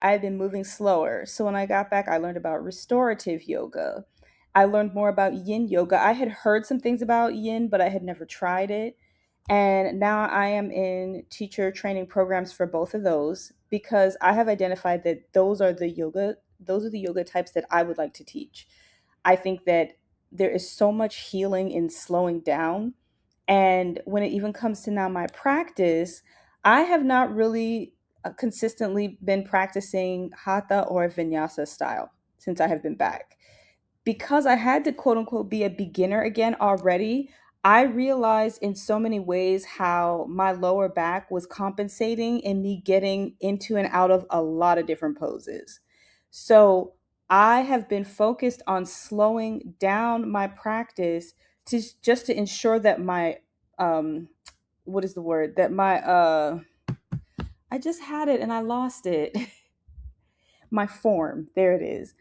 I had been moving slower. So when I got back, I learned about restorative yoga. I learned more about yin yoga. I had heard some things about yin, but I had never tried it. And now I am in teacher training programs for both of those because I have identified that those are the yoga types that I would like to teach. I think that there is so much healing in slowing down. And when it even comes to now my practice, I have not really consistently been practicing hatha or vinyasa style since I have been back because I had to quote unquote be a beginner again already. I realized in so many ways how my lower back was compensating in me getting into and out of a lot of different poses. So I have been focused on slowing down my practice to just to ensure that my um what is the word that my I just had it and I lost it. My form, there it is.